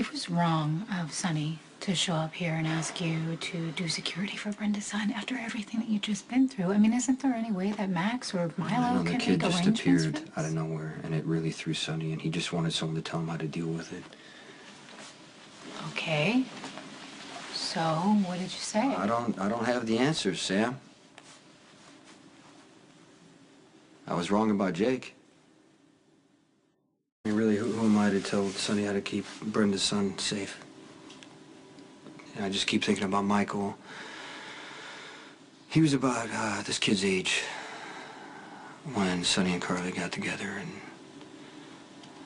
It was wrong of Sonny to show up here and ask you to do security for Brenda's son after everything that you've just been through. I mean, isn't there any way that Max or Milo can make arrangements for this? The kid just appeared out of nowhere, and it really threw Sonny, and he just wanted someone to tell him how to deal with it. Okay. So, what did you say? I don't have the answers, Sam. I was wrong about Jake. I mean, really, who am I to tell Sonny how to keep Brenda's son safe? And I just keep thinking about Michael. He was about this kid's age when Sonny and Carly got together, and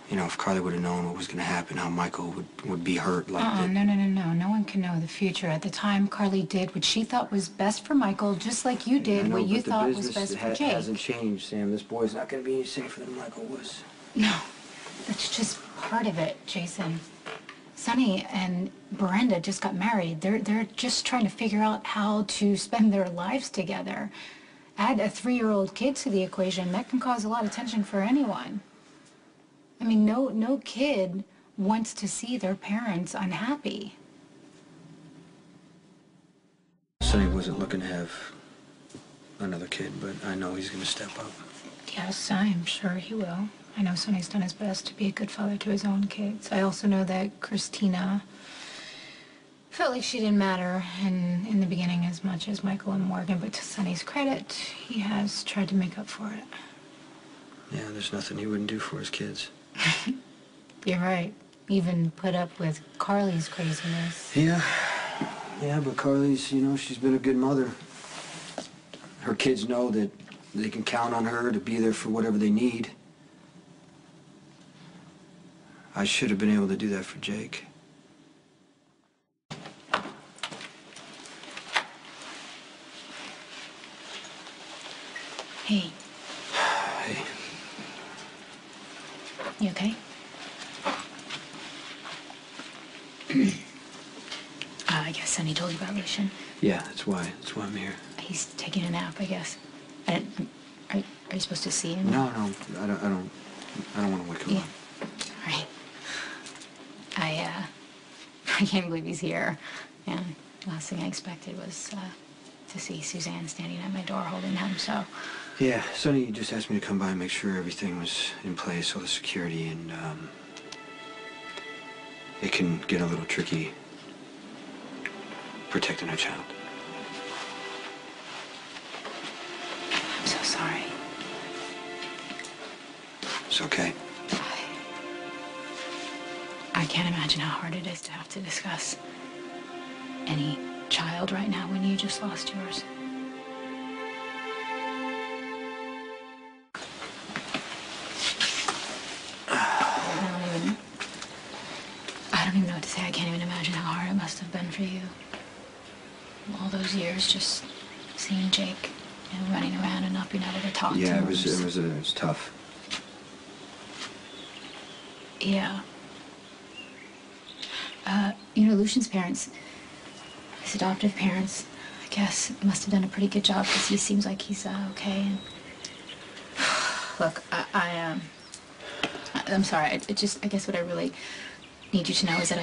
you know, if Carly would have known what was going to happen, how Michael would be hurt like that. No. No one can know the future. At the time, Carly did what she thought was best for Michael, just like you did what you thought was best for Jake. The business hasn't changed, Sam. This boy's not going to be any safer than Michael was. No, that's just part of it, Jason. Sonny and Brenda just got married. They're just trying to figure out how to spend their lives together. Add a 3-year-old kid to the equation, that can cause a lot of tension for anyone. I mean, no kid wants to see their parents unhappy. Sonny wasn't looking to have another kid, but I know he's going to step up. Yes, I'm sure he will. I know Sonny's done his best to be a good father to his own kids. I also know that Christina felt like she didn't matter in the beginning as much as Michael and Morgan, but to Sonny's credit, he has tried to make up for it. Yeah, there's nothing he wouldn't do for his kids. You're right. Even put up with Carly's craziness. Yeah, but Carly's, you know, she's been a good mother. Her kids know that they can count on her to be there for whatever they need. I should have been able to do that for Jake. Hey. Hey. You okay? I guess Sonny told you about Lucian. Yeah, that's why I'm here. He's taking a nap, I guess. Are you supposed to see him? No, I don't want to wake him up. All right. I can't believe he's here. And last thing I expected was to see Suzanne standing at my door holding him, so. Yeah, Sonny just asked me to come by and make sure everything was in place, all the security, and it can get a little tricky protecting a child. I'm so sorry. It's okay. I can't imagine how hard it is to have to discuss any child right now when you just lost yours. I don't even know what to say. I can't even imagine how hard it must have been for you. All those years just seeing Jake, you know, running around and not being able to talk to him. Yeah, it was tough. Yeah. You know, Lucian's parents, his adoptive parents, I guess, must have done a pretty good job because he seems like he's okay. And look, I'm sorry. I guess what I really need you to know is that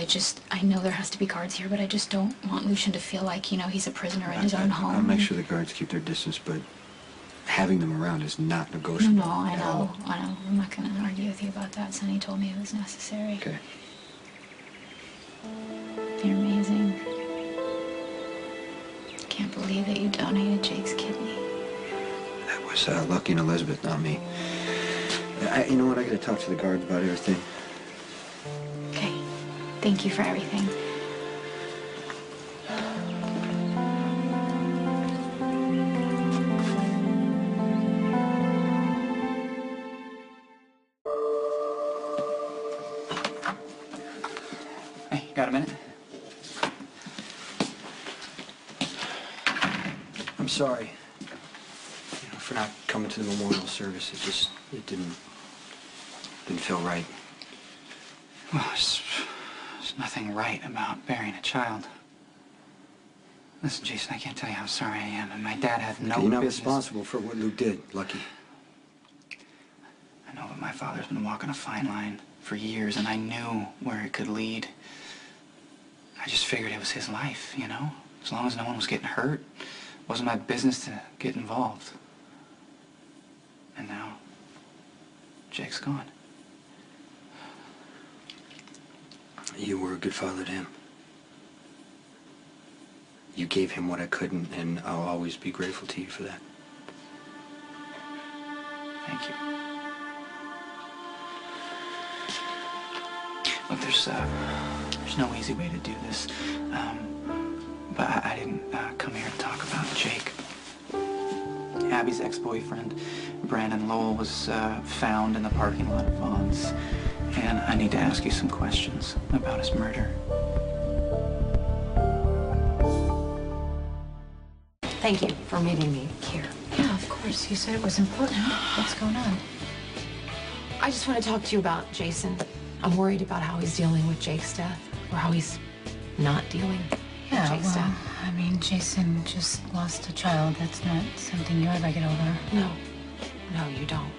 I know there has to be guards here, but I just don't want Lucian to feel like, you know, he's a prisoner in his own home. I'll make sure the guards keep their distance, but having them around is not negotiable. No, I know. I'm not going to argue with you about that. Sonny told me it was necessary. Okay. You're amazing. Can't believe that you donated Jake's kidney. That was Lucky and Elizabeth, not me. You know what? I got to talk to the guards about everything. Okay. Thank you for everything. Hey, got a minute? I'm sorry, you know, for not coming to the memorial service. It didn't feel right. Well, there's nothing right about burying a child. Listen, Jason, I can't tell you how sorry I am, and my dad had no business. You're not responsible for what Luke did, Lucky. I know, but my father's been walking a fine line. for years, and I knew where it could lead. I just figured it was his life, you know? As long as no one was getting hurt, it wasn't my business to get involved. And now, Jake's gone. You were a good father to him. You gave him what I couldn't, and I'll always be grateful to you for that. Thank you. Look, there's no easy way to do this. But I didn't come here to talk about Jake. Abby's ex-boyfriend, Brandon Lowell, was found in the parking lot of Vaughn's. And I need to ask you some questions about his murder. Thank you for meeting me here. Yeah, of course. You said it was important. What's going on? I just want to talk to you about Jason. I'm worried about how he's dealing with Jake's death, or how he's not dealing with Jake's death. I mean, Jason just lost a child. That's not something you ever get over. No, you don't.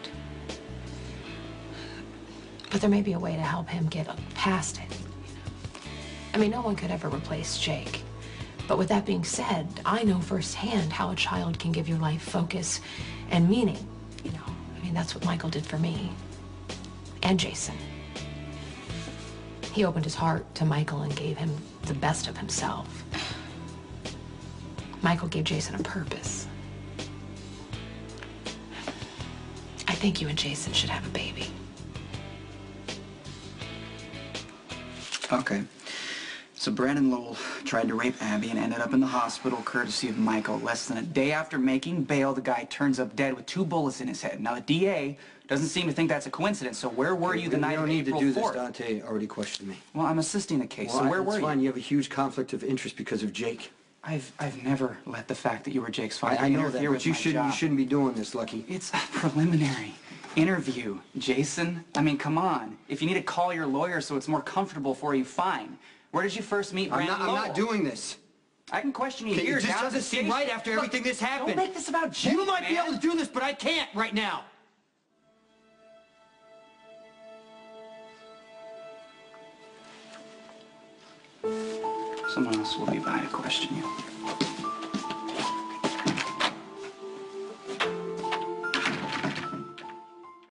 But there may be a way to help him get past it. I mean, no one could ever replace Jake. But with that being said, I know firsthand how a child can give your life focus and meaning. You know, I mean, that's what Michael did for me. And Jason. He opened his heart to Michael and gave him the best of himself. Michael gave Jason a purpose. I think you and Jason should have a baby. Okay. So Brandon Lowell tried to rape Abby and ended up in the hospital courtesy of Michael. Less than a day after making bail, the guy turns up dead with 2 bullets in his head. Now, the DA doesn't seem to think that's a coincidence, so where were you the night of April 4th? You don't need to do this. Dante already questioned me. Well, I'm assisting the case, Well, so where were it's you? fine. You have a huge conflict of interest because of Jake. I've never let the fact that you were Jake's father I know that, interfere but with you my job. shouldn't be doing this, Lucky. It's a preliminary interview, Jason. I mean, come on. If you need to call your lawyer so it's more comfortable for you, fine. Where did you first meet Brandon Lowell? I'm not doing this. I can question you Okay, here. it just down doesn't the seem station. right after Look, everything that's happened. Don't make this about Jake, You might be man. able to do this, but I can't right now. Someone else will be by to question you.